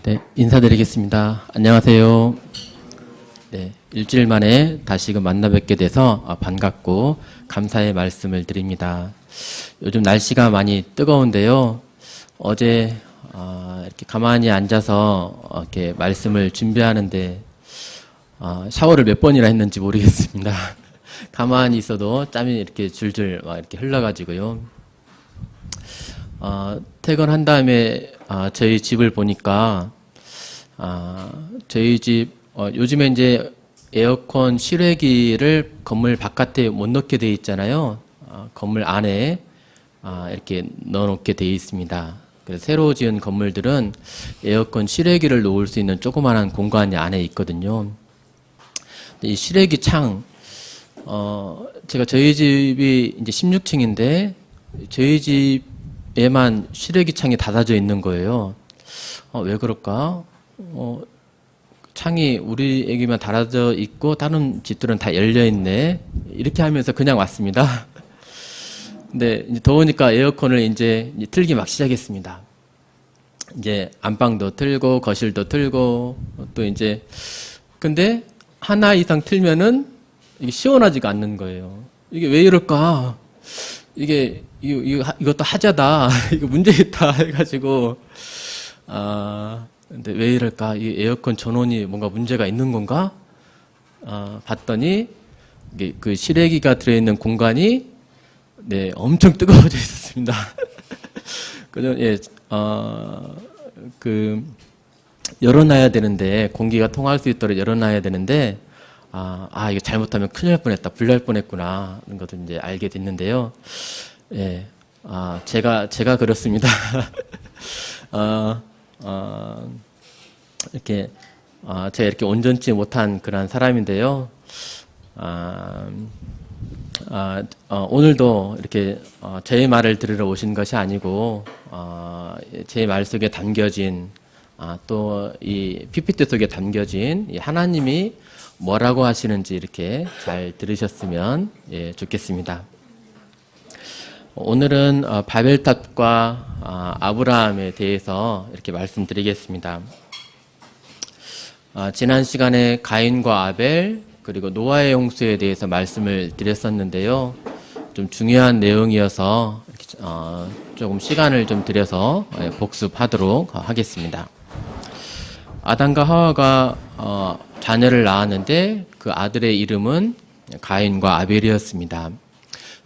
네, 인사드리겠습니다. 안녕하세요. 네, 일주일 만에 다시금 만나 뵙게 돼서 반갑고 감사의 말씀을 드립니다. 요즘 날씨가 많이 뜨거운데요. 어제 이렇게 가만히 앉아서 이렇게 말씀을 준비하는데 샤워를 몇 번이나 했는지 모르겠습니다. 가만히 있어도 땀이 이렇게 줄줄 막 이렇게 흘러가지고요. 퇴근한 다음에 저희 집을 보니까 저희 집 요즘에 이제 에어컨 실외기를 건물 바깥에 못 넣게 돼 있잖아요. 건물 안에 이렇게 넣어놓게 돼 있습니다. 그래서 새로 지은 건물들은 에어컨 실외기를 놓을 수 있는 조그마한 공간이 안에 있거든요. 이 실외기 창 제가 저희 집이 이제 16층인데 저희 집에만 실외기 창이 닫아져 있는 거예요. 왜 그럴까? 창이 우리에게만 닫아져 있고 다른 집들은 다 열려 있네. 이렇게 하면서 그냥 왔습니다. 근데 이제 더우니까 에어컨을 이제 틀기 막 시작했습니다. 이제 안방도 틀고 거실도 틀고 또 이제 근데 하나 이상 틀면은 이게 시원하지가 않는 거예요. 이게 왜 이럴까? 이것도 하자다. 이거 문제겠다 해가지고 근데 왜 이럴까? 이 에어컨 전원이 뭔가 문제가 있는 건가? 봤더니 이게 그 실외기가 들어있는 공간이 네 엄청 뜨거워져 있었습니다. 그죠? 예, 열어놔야 되는데 공기가 통할 수 있도록 열어놔야 되는데 이거 잘못하면 큰일 날 뻔했다, 불날 뻔했구나 이런 것을 이제 알게 됐는데요. 예, 제가 그렇습니다. 이렇게 제가 이렇게 온전치 못한 그런 사람인데요. 오늘도 이렇게 제 말을 들으러 오신 것이 아니고 제 말 속에 담겨진 또 이 PPT 속에 담겨진 이 하나님이 뭐라고 하시는지 이렇게 잘 들으셨으면 좋겠습니다. 오늘은 바벨탑과 아브라함에 대해서 이렇게 말씀드리겠습니다. 지난 시간에 가인과 아벨 그리고 노아의 홍수에 대해서 말씀을 드렸었는데요. 좀 중요한 내용이어서 조금 시간을 좀 들여서 복습하도록 하겠습니다. 아담과 하와가 자녀를 낳았는데 그 아들의 이름은 가인과 아벨이었습니다.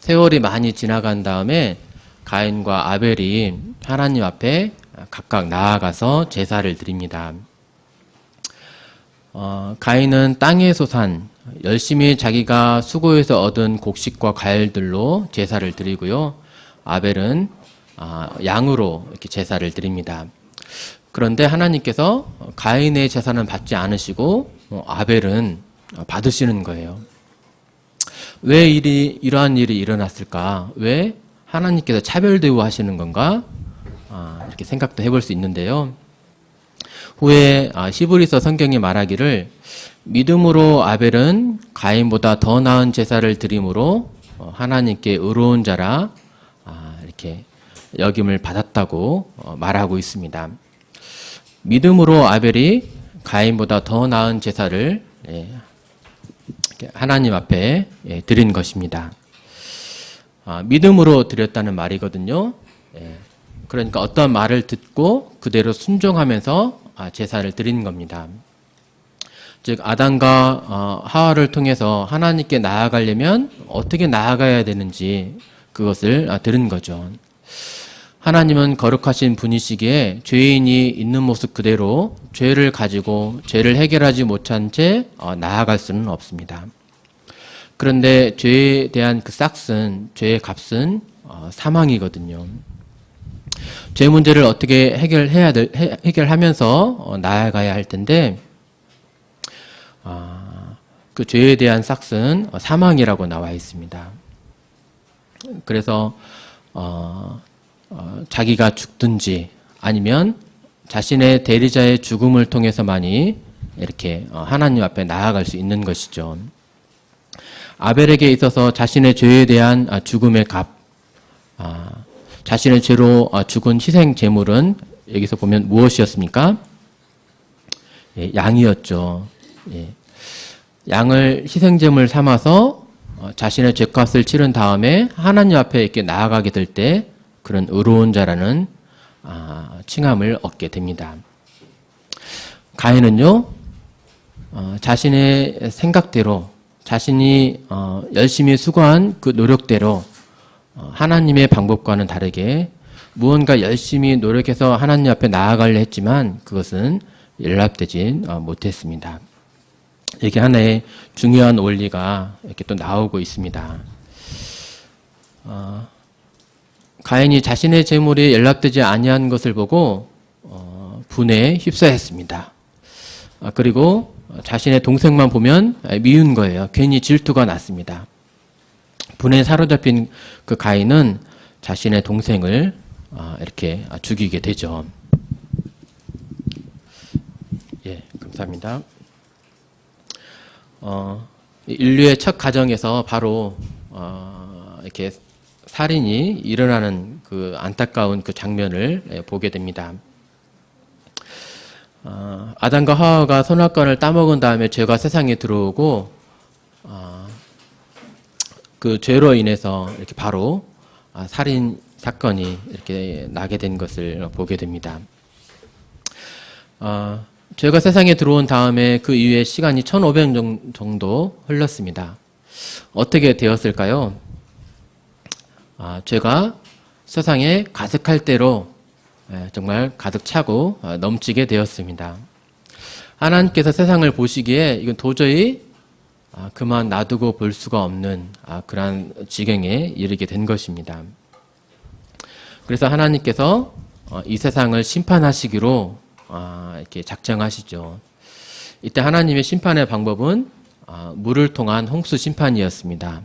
세월이 많이 지나간 다음에 가인과 아벨이 하나님 앞에 각각 나아가서 제사를 드립니다. 가인은 땅의 소산, 열심히 자기가 수고해서 얻은 곡식과 과일들로 제사를 드리고요. 아벨은 양으로 이렇게 제사를 드립니다. 그런데 하나님께서 가인의 제사는 받지 않으시고 아벨은 받으시는 거예요. 왜 이러한 일이 일어났을까? 왜 하나님께서 차별 대우하시는 건가? 이렇게 생각도 해볼 수 있는데요. 후에 히브리서 성경이 말하기를 믿음으로 아벨은 가인보다 더 나은 제사를 드림으로 하나님께 의로운 자라 이렇게 여김을 받았다고 말하고 있습니다. 믿음으로 아벨이 가인보다 더 나은 제사를 하나님 앞에 드린 것입니다. 믿음으로 드렸다는 말이거든요. 그러니까 어떤 말을 듣고 그대로 순종하면서 제사를 드린 겁니다. 즉 아담과 하와를 통해서 하나님께 나아가려면 어떻게 나아가야 되는지 그것을 들은 거죠. 하나님은 거룩하신 분이시기에 죄인이 있는 모습 그대로 죄를 가지고 죄를 해결하지 못한 채 나아갈 수는 없습니다. 그런데 죄에 대한 그 싹슨, 죄의 값은 사망이거든요. 죄 문제를 어떻게 해결하면서 나아가야 할 텐데 그 죄에 대한 싹슨 사망이라고 나와 있습니다. 그래서 자기가 죽든지 아니면 자신의 대리자의 죽음을 통해서만이 이렇게 하나님 앞에 나아갈 수 있는 것이죠. 아벨에게 있어서 자신의 죄에 대한 죽음의 값, 자신의 죄로 죽은 희생 제물은 여기서 보면 무엇이었습니까? 양이었죠. 예. 양을 희생제물 삼아서 자신의 죄값을 치른 다음에 하나님 앞에 이렇게 나아가게 될 때 그런 의로운 자라는 칭함을 얻게 됩니다. 가인은요, 자신의 생각대로 자신이 열심히 수고한 그 노력대로 하나님의 방법과는 다르게 무언가 열심히 노력해서 하나님 앞에 나아가려 했지만 그것은 연락되지 못했습니다. 이게 하나의 중요한 원리가 이렇게 또 나오고 있습니다. 가인이 자신의 재물이 연락되지 아니한 것을 보고 분에 휩싸였습니다. 그리고 자신의 동생만 보면 미운 거예요. 괜히 질투가 났습니다. 분에 사로잡힌 그 가인은 자신의 동생을 이렇게 죽이게 되죠. 예, 감사합니다. 인류의 첫 가정에서 바로 이렇게 살인이 일어나는 그 안타까운 그 장면을 보게 됩니다. 아담과 하와가 선악과를 따먹은 다음에 죄가 세상에 들어오고 그 죄로 인해서 이렇게 바로 살인 사건이 이렇게 나게 된 것을 보게 됩니다. 죄가 세상에 들어온 다음에 그 이후에 시간이 1500년 정도 흘렀습니다. 어떻게 되었을까요? 죄가 세상에 가득할 대로 정말 가득 차고 넘치게 되었습니다. 하나님께서 세상을 보시기에 이건 도저히 그만 놔두고 볼 수가 없는 그러한 지경에 이르게 된 것입니다. 그래서 하나님께서 이 세상을 심판하시기로 이렇게 작정하시죠. 이때 하나님의 심판의 방법은 물을 통한 홍수 심판이었습니다.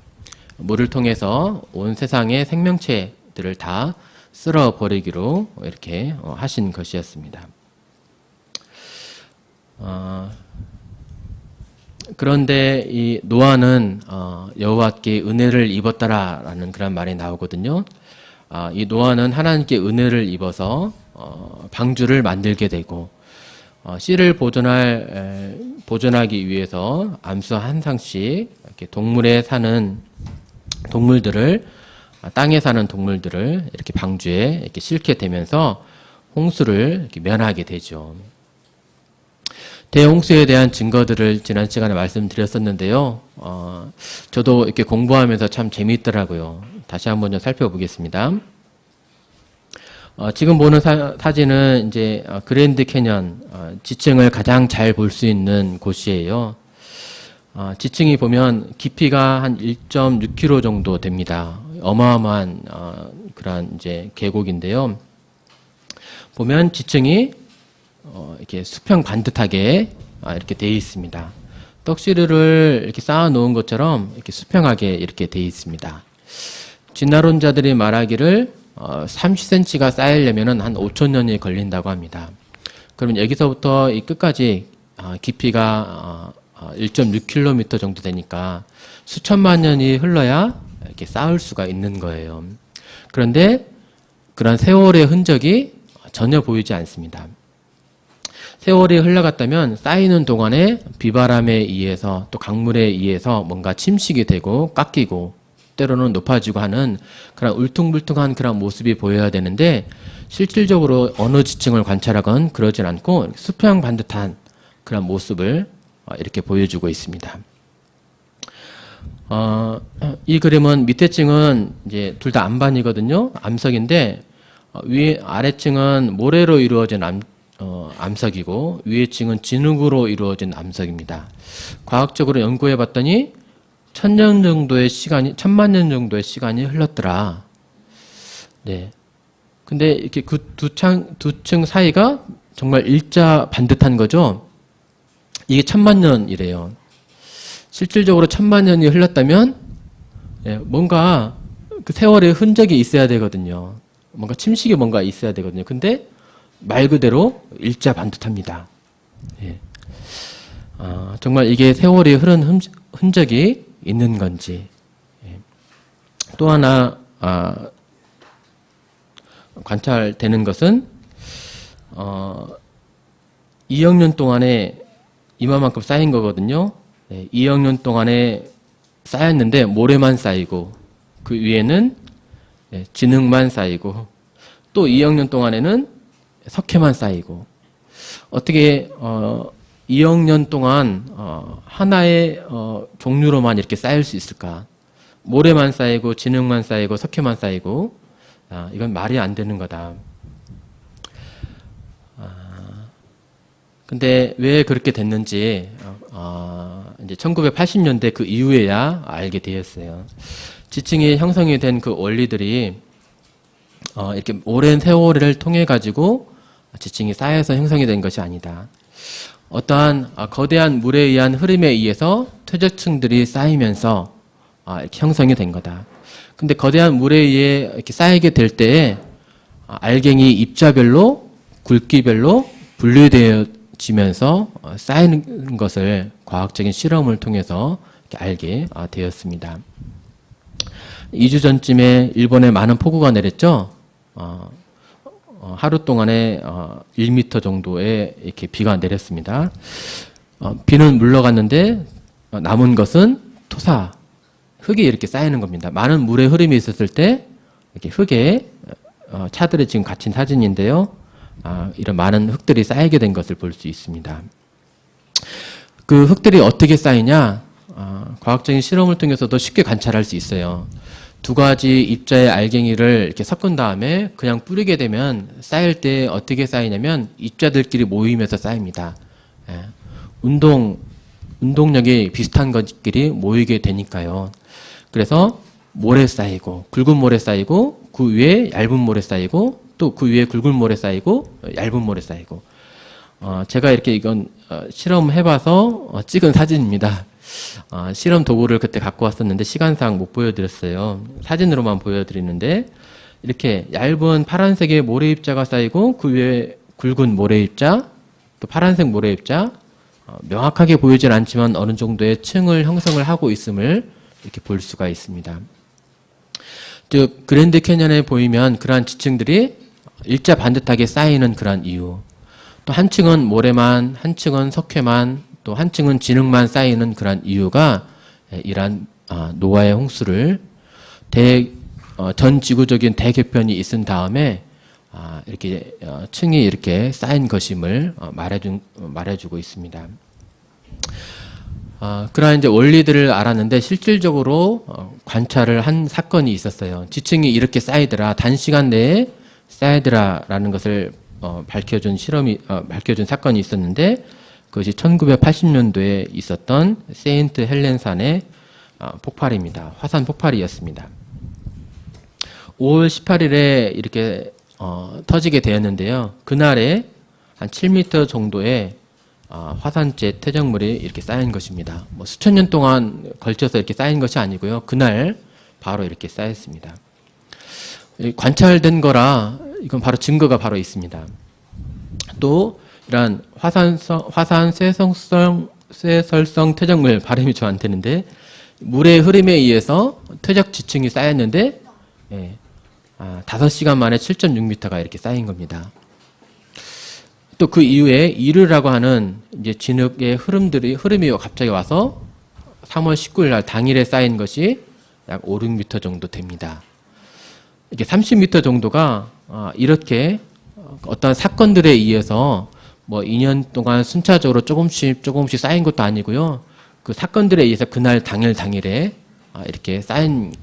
물을 통해서 온 세상의 생명체들을 다 쓸어버리기로 이렇게 하신 것이었습니다. 그런데 이 노아는 여호와께 은혜를 입었다라는 그런 말이 나오거든요. 이 노아는 하나님께 은혜를 입어서 방주를 만들게 되고 씨를 보존하기 위해서 암수 한 상씩 이렇게 동물에 사는 동물들을 땅에 사는 동물들을 이렇게 방주에 이렇게 싣게 되면서 홍수를 이렇게 면하게 되죠. 대홍수에 대한 증거들을 지난 시간에 말씀드렸었는데요. 저도 이렇게 공부하면서 참 재미있더라고요. 다시 한번 좀 살펴보겠습니다. 지금 보는 사진은 이제 그랜드 캐년 지층을 가장 잘 볼 수 있는 곳이에요. 지층이 보면 깊이가 한 1.6km 정도 됩니다. 어마어마한 그런 이제 계곡인데요. 보면 지층이 이렇게 수평 반듯하게 이렇게 되어 있습니다. 떡시르를 이렇게 쌓아 놓은 것처럼 이렇게 수평하게 이렇게 되어 있습니다. 진화론자들이 말하기를 30cm가 쌓이려면 한 5,000년이 걸린다고 합니다. 그러면 여기서부터 이 끝까지 깊이가 1.6km 정도 되니까 수천만 년이 흘러야 이렇게 쌓을 수가 있는 거예요. 그런데 그런 세월의 흔적이 전혀 보이지 않습니다. 세월이 흘러갔다면 쌓이는 동안에 비바람에 의해서 또 강물에 의해서 뭔가 침식이 되고 깎이고 때로는 높아지고 하는 그런 울퉁불퉁한 그런 모습이 보여야 되는데 실질적으로 어느 지층을 관찰하건 그러진 않고 수평 반듯한 그런 모습을 이렇게 보여주고 있습니다. 이 그림은 밑에 층은 이제 둘 다 암반이거든요. 암석인데 위에 아래층은 모래로 이루어진 암석이고 위에 층은 진흙으로 이루어진 암석입니다. 과학적으로 연구해 봤더니 1000년 정도의 시간이 1000만 년 정도의 시간이 흘렀더라. 네. 근데 이렇게 그 두 층 사이가 정말 일자 반듯한 거죠. 이게 1000만 년이래요. 실질적으로 1000만 년이 흘렀다면 뭔가 그 세월의 흔적이 있어야 되거든요. 뭔가 침식이 뭔가 있어야 되거든요. 근데 말 그대로 일자 반듯합니다. 예. 정말 이게 세월이 흐른 흔적이 있는 건지. 예. 또 하나 관찰되는 것은 2억 년 동안에 이만큼 쌓인 거거든요. 2억 년 동안에 쌓였는데 모래만 쌓이고 그 위에는 진흙만 쌓이고 또 2억 년 동안에는 석회만 쌓이고 어떻게 2억 년 동안 하나의 종류로만 이렇게 쌓일 수 있을까? 모래만 쌓이고 진흙만 쌓이고 석회만 쌓이고 이건 말이 안 되는 거다. 근데 왜 그렇게 됐는지 이제 1980년대 그 이후에야 알게 되었어요. 지층이 형성이 된 그 원리들이 이렇게 오랜 세월을 통해 가지고 지층이 쌓여서 형성이 된 것이 아니다. 어떠한 거대한 물에 의한 흐름에 의해서 퇴적층들이 쌓이면서 이렇게 형성이 된 거다. 근데 거대한 물에 의해 이렇게 쌓이게 될 때에 알갱이 입자별로 굵기별로 분류되어지면서 쌓이는 것을 과학적인 실험을 통해서 이렇게 알게 되었습니다. 2주 전쯤에 일본에 많은 폭우가 내렸죠. 하루 동안에 1m 정도의 이렇게 비가 내렸습니다. 비는 물러갔는데 남은 것은 토사, 흙이 이렇게 쌓이는 겁니다. 많은 물의 흐름이 있었을 때 이렇게 흙에 차들이 지금 갇힌 사진인데요. 이런 많은 흙들이 쌓이게 된 것을 볼 수 있습니다. 그 흙들이 어떻게 쌓이냐? 과학적인 실험을 통해서도 쉽게 관찰할 수 있어요. 두 가지 입자의 알갱이를 이렇게 섞은 다음에 그냥 뿌리게 되면 쌓일 때 어떻게 쌓이냐면 입자들끼리 모이면서 쌓입니다. 운동력이 비슷한 것끼리 모이게 되니까요. 그래서 모래 쌓이고 굵은 모래 쌓이고 그 위에 얇은 모래 쌓이고 또 그 위에 굵은 모래 쌓이고 얇은 모래 쌓이고 제가 이렇게 이건 실험해봐서 찍은 사진입니다. 실험 도구를 그때 갖고 왔었는데 시간상 못 보여드렸어요. 사진으로만 보여드리는데 이렇게 얇은 파란색의 모래 입자가 쌓이고 그 위에 굵은 모래 입자 또 파란색 모래 입자 명확하게 보이진 않지만 어느 정도의 층을 형성을 하고 있음을 이렇게 볼 수가 있습니다. 즉 그랜드 캐년에 보이면 그러한 지층들이 일자 반듯하게 쌓이는 그러한 이유 또 한 층은 모래만 한 층은 석회만 또 한 층은 진흙만 쌓이는 그러한 이유가 이러한 노아의 홍수를 전 지구적인 대개편이 있은 다음에 이렇게 층이 이렇게 쌓인 것임을 말해주고 있습니다. 그러한 이제 원리들을 알았는데 실질적으로 관찰을 한 사건이 있었어요. 지층이 이렇게 쌓이더라, 단시간 내에 쌓이더라라는 것을 밝혀준 사건이 있었는데 그것이 1980년도에 있었던 세인트 헬렌산의 폭발입니다. 화산 폭발이었습니다. 5월 18일에 이렇게 터지게 되었는데요. 그날에 한 7m 정도의 화산재 퇴적물이 이렇게 쌓인 것입니다. 뭐 수천 년 동안 걸쳐서 이렇게 쌓인 것이 아니고요. 그날 바로 이렇게 쌓였습니다. 관찰된 거라 이건 바로 증거가 바로 있습니다. 또 이러한 화산 쇠설성 퇴적물 발음이 저 안 되는데 물의 흐름에 의해서 퇴적 지층이 쌓였는데 5시간 만에 7.6m가 이렇게 쌓인 겁니다. 또 그 이후에 이르라고 하는 이제 진흙의 흐름이 갑자기 와서 3월 19일 날 당일에 쌓인 것이 약 5, 6m 정도 됩니다. 이게 30m 정도가 이렇게 어떤 사건들에 의해서 뭐 2년 동안 순차적으로 조금씩 쌓인 것도 아니고요. 그 사건들에 의해서 그날 당일에 이렇게 쌓인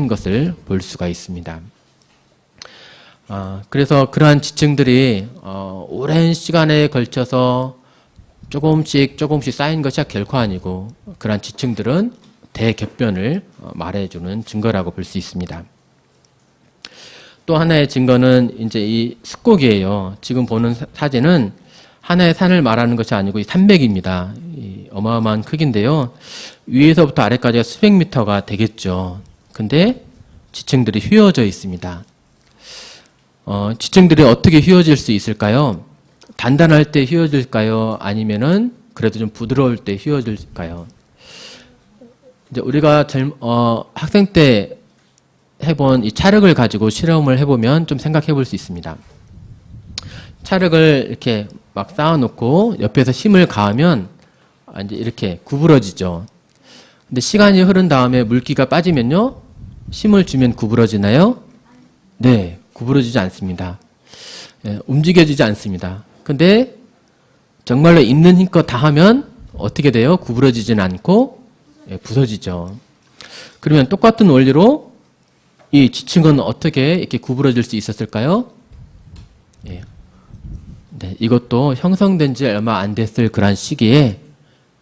것을 볼 수가 있습니다. 그래서 그러한 지층들이 오랜 시간에 걸쳐서 조금씩 쌓인 것이 결코 아니고 그러한 지층들은 대개편을 말해주는 증거라고 볼 수 있습니다. 또 하나의 증거는 이제 이 습곡이에요. 지금 보는 사진은 하나의 산을 말하는 것이 아니고 이 산맥입니다. 이 어마어마한 크기인데요. 위에서부터 아래까지가 수백 미터가 되겠죠. 근데 지층들이 휘어져 있습니다. 지층들이 어떻게 휘어질 수 있을까요? 단단할 때 휘어질까요? 아니면은 그래도 좀 부드러울 때 휘어질까요? 이제 우리가 학생 때 해본 이 찰흙을 가지고 실험을 해보면 좀 생각해 볼 수 있습니다. 찰흙을 이렇게 막 쌓아놓고 옆에서 힘을 가하면 이제 이렇게 구부러지죠. 근데 시간이 흐른 다음에 물기가 빠지면요, 힘을 주면 구부러지나요? 네, 구부러지지 않습니다. 예, 움직여지지 않습니다. 근데 정말로 있는 힘껏 다 하면 어떻게 돼요? 구부러지진 않고 예, 부서지죠. 그러면 똑같은 원리로 이 지층은 어떻게 이렇게 구부러질 수 있었을까요? 예. 네, 이것도 형성된 지 얼마 안 됐을 그런 시기에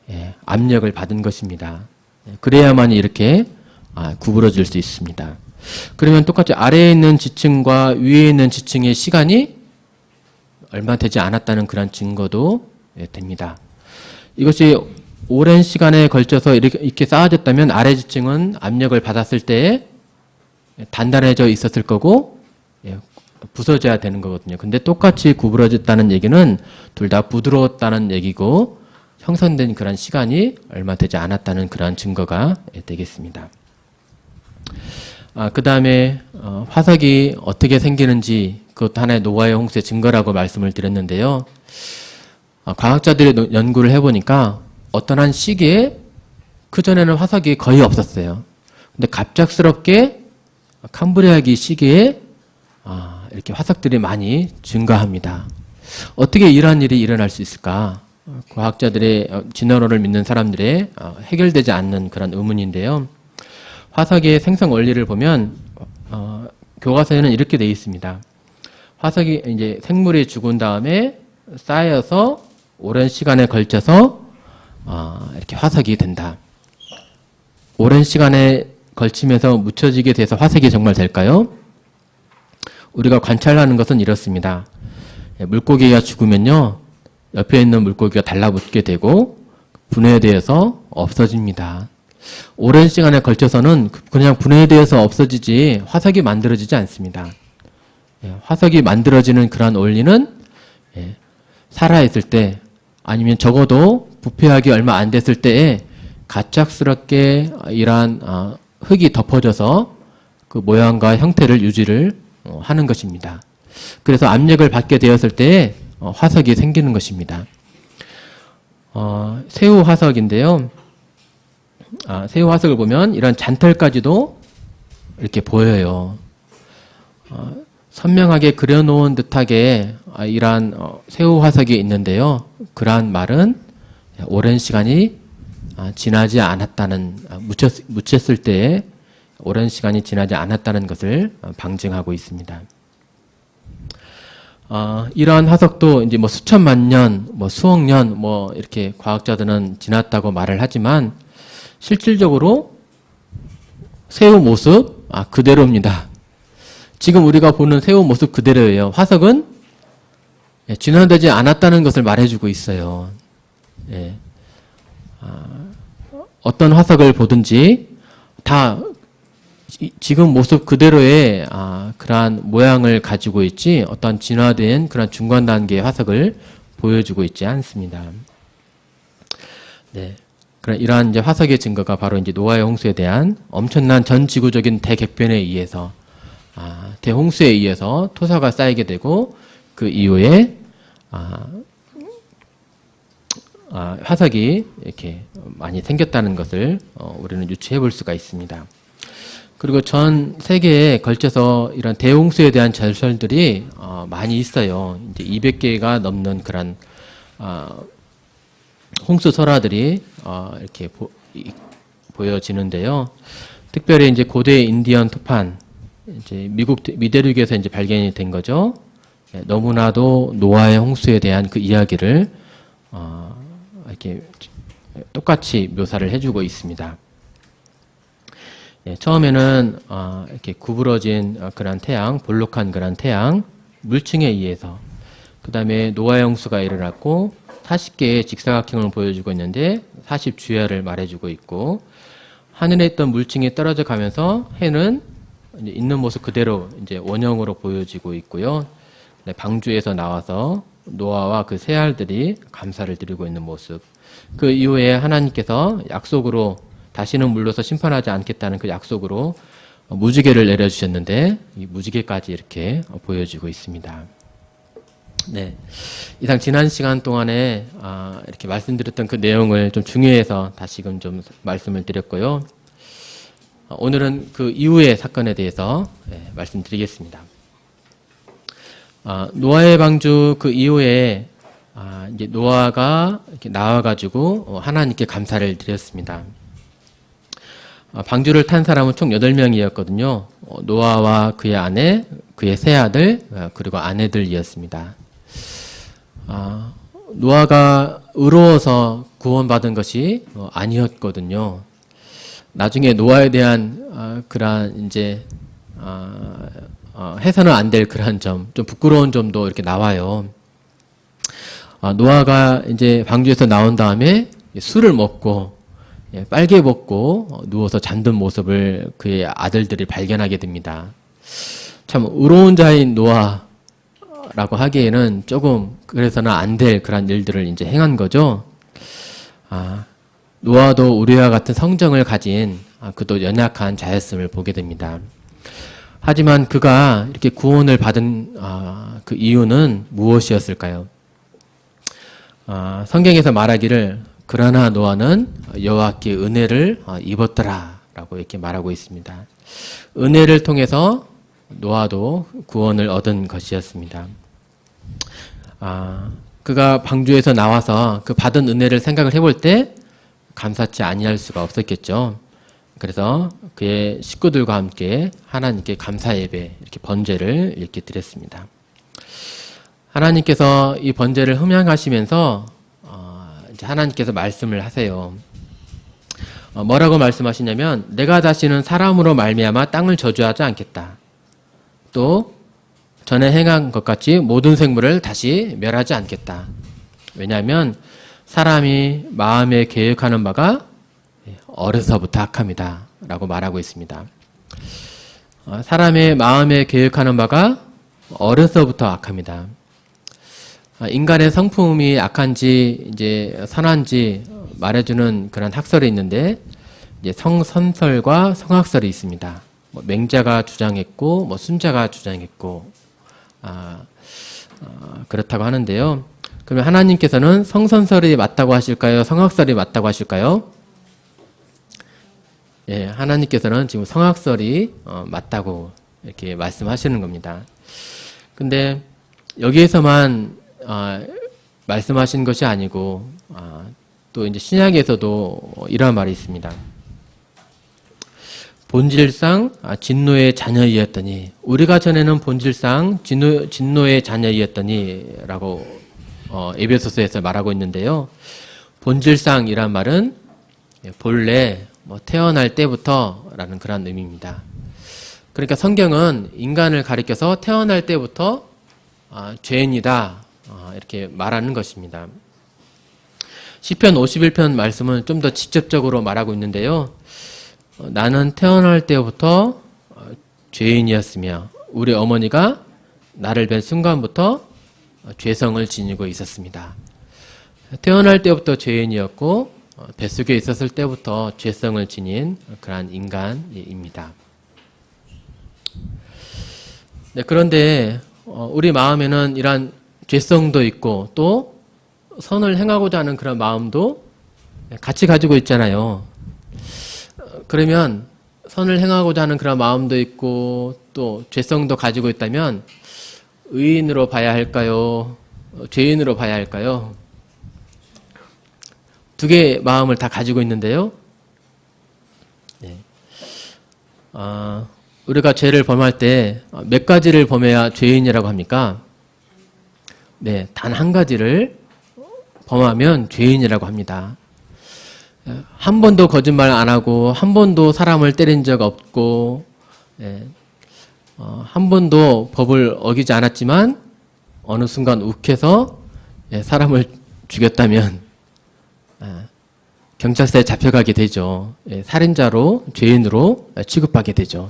예, 압력을 받은 것입니다. 예, 그래야만 이렇게 구부러질 수 있습니다. 그러면 똑같이 아래에 있는 지층과 위에 있는 지층의 시간이 얼마 되지 않았다는 그런 증거도 예, 됩니다. 이것이 오랜 시간에 걸쳐서 이렇게 쌓아졌다면 아래 지층은 압력을 받았을 때 단단해져 있었을 거고 예, 부서져야 되는 거거든요. 근데 똑같이 구부러졌다는 얘기는 둘 다 부드러웠다는 얘기고 형성된 그런 시간이 얼마 되지 않았다는 그런 증거가 되겠습니다. 그 다음에 화석이 어떻게 생기는지 그것도 하나의 노아의 홍수의 증거라고 말씀을 드렸는데요. 과학자들이 연구를 해보니까 어떤 한 시기에 그전에는 화석이 거의 없었어요. 근데 갑작스럽게 캄브리아기 시기에 이렇게 화석들이 많이 증가합니다. 어떻게 이러한 일이 일어날 수 있을까? 과학자들의 진화론을 믿는 사람들의 해결되지 않는 그런 의문인데요. 화석의 생성 원리를 보면 교과서에는 이렇게 되어 있습니다. 화석이 이제 생물이 죽은 다음에 쌓여서 오랜 시간에 걸쳐서 이렇게 화석이 된다. 오랜 시간에 걸치면서 묻혀지게 돼서 화석이 정말 될까요? 우리가 관찰하는 것은 이렇습니다. 물고기가 죽으면요, 옆에 있는 물고기가 달라붙게 되고 분해되어서 없어집니다. 오랜 시간에 걸쳐서는 그냥 분해되어서 없어지지 화석이 만들어지지 않습니다. 화석이 만들어지는 그러한 원리는 살아있을 때 아니면 적어도 부패하기 얼마 안 됐을 때에 갑작스럽게 이러한 흙이 덮어져서 그 모양과 형태를 유지를 하는 것입니다. 그래서 압력을 받게 되었을 때에 화석이 생기는 것입니다. 새우 화석인데요. 새우 화석을 보면 이런 잔털까지도 이렇게 보여요. 선명하게 그려놓은 듯하게 이러한 새우 화석이 있는데요. 그러한 말은 오랜 시간이 지나지 않았다는, 묻혔을 때에 오랜 시간이 지나지 않았다는 것을 방증하고 있습니다. 이러한 화석도 이제 뭐 수천만 년, 뭐 수억 년, 뭐 이렇게 과학자들은 지났다고 말을 하지만 실질적으로 새우 모습 그대로입니다. 지금 우리가 보는 새우 모습 그대로예요. 화석은 진화되지 않았다는 것을 말해주고 있어요. 예. 어떤 화석을 보든지 다 지금 모습 그대로의 그러한 모양을 가지고 있지 어떤 진화된 그런 중간 단계의 화석을 보여주고 있지 않습니다. 네. 그런 이러한 이제 화석의 증거가 바로 이제 노아의 홍수에 대한 엄청난 전 지구적인 대객변에 의해서 대홍수에 의해서 토사가 쌓이게 되고 그 이후에 화석이 이렇게 많이 생겼다는 것을 우리는 유추해 볼 수가 있습니다. 그리고 전 세계에 걸쳐서 이런 대홍수에 대한 전설들이 많이 있어요. 이제 200개가 넘는 그런 홍수 설화들이 이렇게 보여지는데요. 특별히 이제 고대 인디언 토판, 이제 미국 미대륙에서 이제 발견이 된 거죠. 너무나도 노아의 홍수에 대한 그 이야기를 이렇게 똑같이 묘사를 해주고 있습니다. 처음에는 이렇게 구부러진 그런 태양, 볼록한 그런 태양, 물층에 의해서, 그 다음에 노아의 홍수가 일어났고 40개의 직사각형을 보여주고 있는데 40주야를 말해주고 있고, 하늘에 있던 물층이 떨어져 가면서 해는 이제 있는 모습 그대로 이제 원형으로 보여지고 있고요. 방주에서 나와서 노아와 그 세 알들이 감사를 드리고 있는 모습. 그 이후에 하나님께서 약속으로 다시는 물로서 심판하지 않겠다는 그 약속으로 무지개를 내려주셨는데 이 무지개까지 이렇게 보여지고 있습니다. 네. 이상 지난 시간 동안에 이렇게 말씀드렸던 그 내용을 좀 중요해서 다시금 좀 말씀을 드렸고요. 오늘은 그 이후의 사건에 대해서 말씀드리겠습니다. 노아의 방주 그 이후에 이제 노아가 이렇게 나와가지고 하나님께 감사를 드렸습니다. 방주를 탄 사람은 총 8명이었거든요. 노아와 그의 아내, 그의 세 아들, 그리고 아내들이었습니다. 노아가 의로워서 구원받은 것이 아니었거든요. 나중에 노아에 대한 그러한 이제 해서는 안 될 그러한 점, 좀 부끄러운 점도 이렇게 나와요. 노아가 이제 방주에서 나온 다음에 술을 먹고 빨개 벗고 누워서 잠든 모습을 그의 아들들이 발견하게 됩니다. 참 의로운 자인 노아라고 하기에는 조금 그래서는 안 될 그런 일들을 이제 행한 거죠. 노아도 우리와 같은 성정을 가진 그도 연약한 자였음을 보게 됩니다. 하지만 그가 이렇게 구원을 받은 그 이유는 무엇이었을까요? 성경에서 말하기를 그러나 노아는 여호와께 은혜를 입었더라라고 이렇게 말하고 있습니다. 은혜를 통해서 노아도 구원을 얻은 것이었습니다. 그가 방주에서 나와서 그 받은 은혜를 생각을 해볼 때 감사치 아니할 수가 없었겠죠. 그래서 그의 식구들과 함께 하나님께 감사 예배 이렇게 번제를 이렇게 드렸습니다. 하나님께서 이 번제를 흠양하시면서 이제 하나님께서 말씀을 하세요. 뭐라고 말씀하시냐면 내가 다시는 사람으로 말미암아 땅을 저주하지 않겠다. 또 전에 행한 것 같이 모든 생물을 다시 멸하지 않겠다. 왜냐하면 사람이 마음에 계획하는 바가 어려서부터 악합니다. 라고 말하고 있습니다. 사람의 마음에 계획하는 바가 어려서부터 악합니다. 인간의 성품이 악한지 이제 선한지 말해주는 그런 학설이 있는데 이제 성선설과 성학설이 있습니다. 맹자가 주장했고 순자가 주장했고 그렇다고 하는데요. 그러면 하나님께서는 성선설이 맞다고 하실까요? 성학설이 맞다고 하실까요? 예, 하나님께서는 지금 성학설이 맞다고 이렇게 말씀하시는 겁니다. 근데 여기에서만 말씀하신 것이 아니고 또 이제 신약에서도 이러한 말이 있습니다. 본질상 진노의 자녀이었더니 우리가 전에는 본질상 진노의 자녀이었더니라고 에베소서에서 말하고 있는데요. 본질상이란 말은 본래 태어날 때부터라는 그런 의미입니다. 그러니까 성경은 인간을 가리켜서 태어날 때부터 죄인이다 이렇게 말하는 것입니다. 시편 51편 말씀은 좀 더 직접적으로 말하고 있는데요. 나는 태어날 때부터 죄인이었으며 우리 어머니가 나를 뵌 순간부터 죄성을 지니고 있었습니다. 태어날 때부터 죄인이었고 뱃속에 있었을 때부터 죄성을 지닌 그러한 인간입니다. 네, 그런데 우리 마음에는 이러한 죄성도 있고 또 선을 행하고자 하는 그런 마음도 같이 가지고 있잖아요. 그러면 선을 행하고자 하는 그런 마음도 있고 또 죄성도 가지고 있다면 의인으로 봐야 할까요? 죄인으로 봐야 할까요? 두 개의 마음을 다 가지고 있는데요. 네. 우리가 죄를 범할 때 몇 가지를 범해야 죄인이라고 합니까? 네, 단 한 가지를 범하면 죄인이라고 합니다. 한 번도 거짓말 안 하고 한 번도 사람을 때린 적 없고 한 번도 법을 어기지 않았지만 어느 순간 욱해서 사람을 죽였다면 경찰서에 잡혀가게 되죠. 살인자로 죄인으로 취급하게 되죠.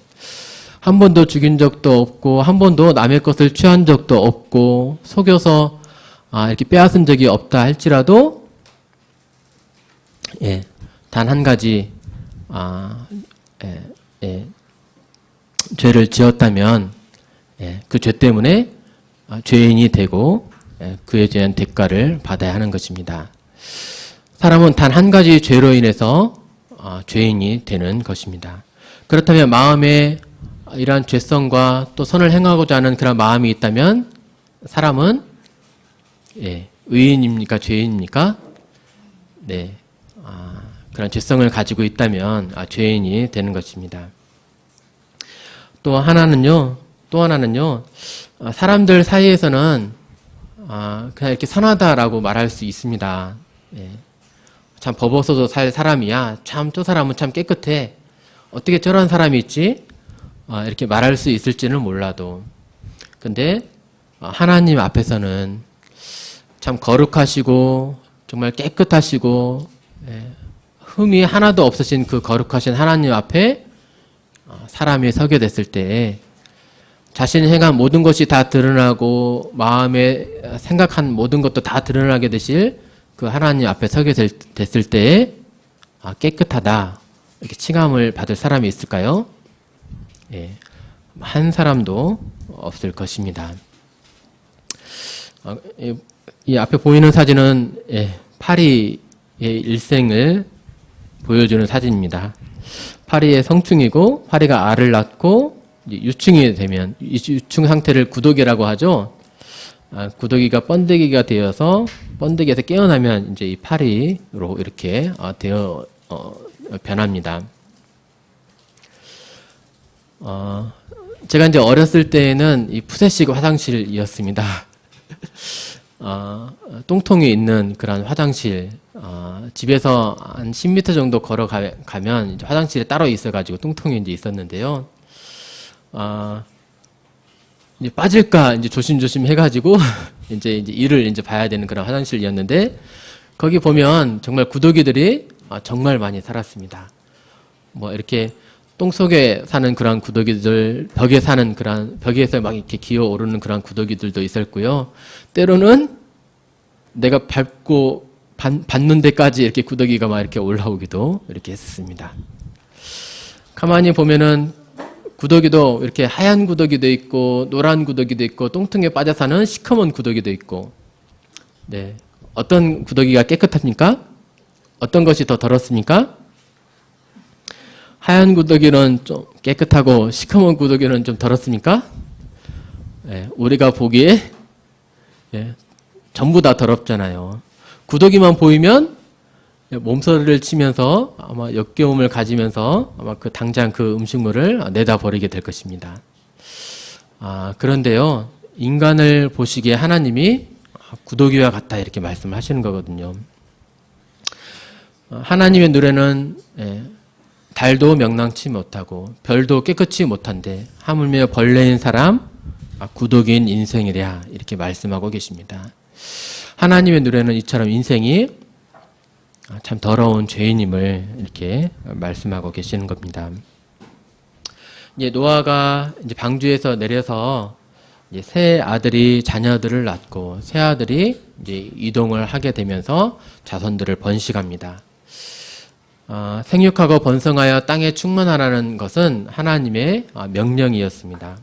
한 번도 죽인 적도 없고 한 번도 남의 것을 취한 적도 없고 속여서 이렇게 빼앗은 적이 없다 할지라도 단 한 가지 죄를 지었다면 그 죄 때문에 죄인이 되고 그에 대한 대가를 받아야 하는 것입니다. 사람은 단 한 가지 죄로 인해서 죄인이 되는 것입니다. 그렇다면 마음에 이러한 죄성과 또 선을 행하고자 하는 그런 마음이 있다면 사람은 의인입니까? 죄인입니까? 네, 그런 죄성을 가지고 있다면 죄인이 되는 것입니다. 또 하나는요, 사람들 사이에서는 그냥 이렇게 선하다라고 말할 수 있습니다. 참 법 없어도 살 사람이야. 참 저 사람은 참 깨끗해. 어떻게 저런 사람이 있지? 이렇게 말할 수 있을지는 몰라도. 근데 하나님 앞에서는 참 거룩하시고 정말 깨끗하시고 흠이 하나도 없으신 그 거룩하신 하나님 앞에 사람이 서게 됐을 때 자신이 행한 모든 것이 다 드러나고 마음에 생각한 모든 것도 다 드러나게 되실 그 하나님 앞에 서게 됐을 때에 깨끗하다 이렇게 칭함을 받을 사람이 있을까요? 한 사람도 없을 것입니다. 이 앞에 보이는 사진은 파리의 일생을 보여주는 사진입니다. 파리의 성충이고 파리가 알을 낳고 유충이 되면 유충 상태를 구더기라고 하죠. 구더기가 번데기가 되어서 번데기에서 깨어나면 이제 이 파리로 이렇게 되어 변합니다. 제가 이제 어렸을 때에는 이 푸세식 화장실이었습니다. 똥통이 있는 그런 화장실, 집에서 한 10m 정도 걸어가면 이제 화장실에 따로 있어가지고 똥통이 이제 있었는데요. 이제 빠질까 이제 조심조심 해가지고 이제 이를 이제 봐야 되는 그런 화장실이었는데 거기 보면 정말 구더기들이 정말 많이 살았습니다. 뭐 이렇게 똥 속에 사는 그런 구더기들, 벽에 사는 그런 벽에서 막 이렇게 기어 오르는 그런 구더기들도 있었고요. 때로는 내가 밟고 받는 데까지 이렇게 구더기가 막 이렇게 올라오기도 이렇게 했었습니다. 가만히 보면은 구더기도 이렇게 하얀 구더기도 있고 노란 구더기도 있고 똥통에 빠져 사는 시커먼 구더기도 있고, 네, 어떤 구더기가 깨끗합니까? 어떤 것이 더 더럽습니까? 하얀 구더기는 좀 깨끗하고 시커먼 구더기는 좀 더럽습니까? 네, 우리가 보기에 전부 다 더럽잖아요. 구더기만 보이면 몸서리를 치면서 아마 역겨움을 가지면서 아마 당장 그 음식물을 내다 버리게 될 것입니다. 그런데요, 인간을 보시기에 하나님이 구더기와 같다 이렇게 말씀하시는 거거든요. 하나님의 눈에는 달도 명랑치 못하고 별도 깨끗이 못한데 하물며 벌레인 사람 구더기인 인생이랴 이렇게 말씀하고 계십니다. 하나님의 눈에는 이처럼 인생이 참 더러운 죄인임을 이렇게 말씀하고 계시는 겁니다. 이제 노아가 이제 방주에서 내려서 이제 새 아들이 자녀들을 낳고 새 아들이 이제 이동을 하게 되면서 자손들을 번식합니다. 생육하고 번성하여 땅에 충만하라는 것은 하나님의 명령이었습니다.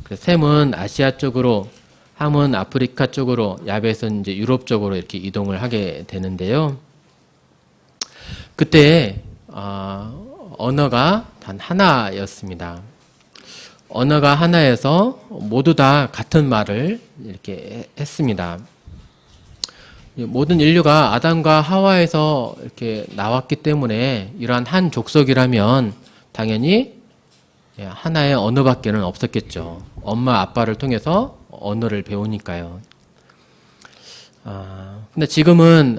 그래서 셈은 아시아 쪽으로, 함은 아프리카 쪽으로, 야벳은 이제 유럽 쪽으로 이렇게 이동을 하게 되는데요. 그때 언어가 단 하나였습니다. 언어가 하나여서 모두 다 같은 말을 이렇게 했습니다. 모든 인류가 아담과 하와에서 이렇게 나왔기 때문에 이러한 한 족속이라면 당연히 하나의 언어밖에는 없었겠죠. 엄마 아빠를 통해서 언어를 배우니까요. 근데 지금은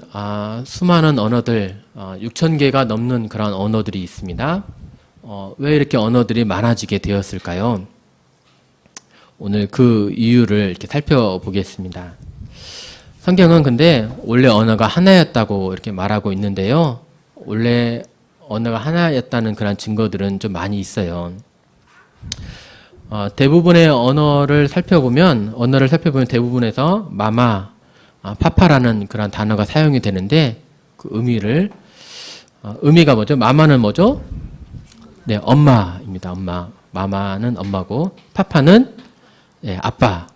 수많은 언어들, 6,000개가 넘는 그런 언어들이 있습니다. 왜 이렇게 언어들이 많아지게 되었을까요? 오늘 그 이유를 이렇게 살펴보겠습니다. 성경은 근데 원래 언어가 하나였다고 이렇게 말하고 있는데요. 원래 언어가 하나였다는 그런 증거들은 좀 많이 있어요. 대부분의 언어를 살펴보면 대부분에서 마마, 파파라는 그런 단어가 사용이 되는데 그 의미가 뭐죠? 마마는 뭐죠? 네, 엄마입니다. 엄마. 마마는 엄마고 파파는 아빠.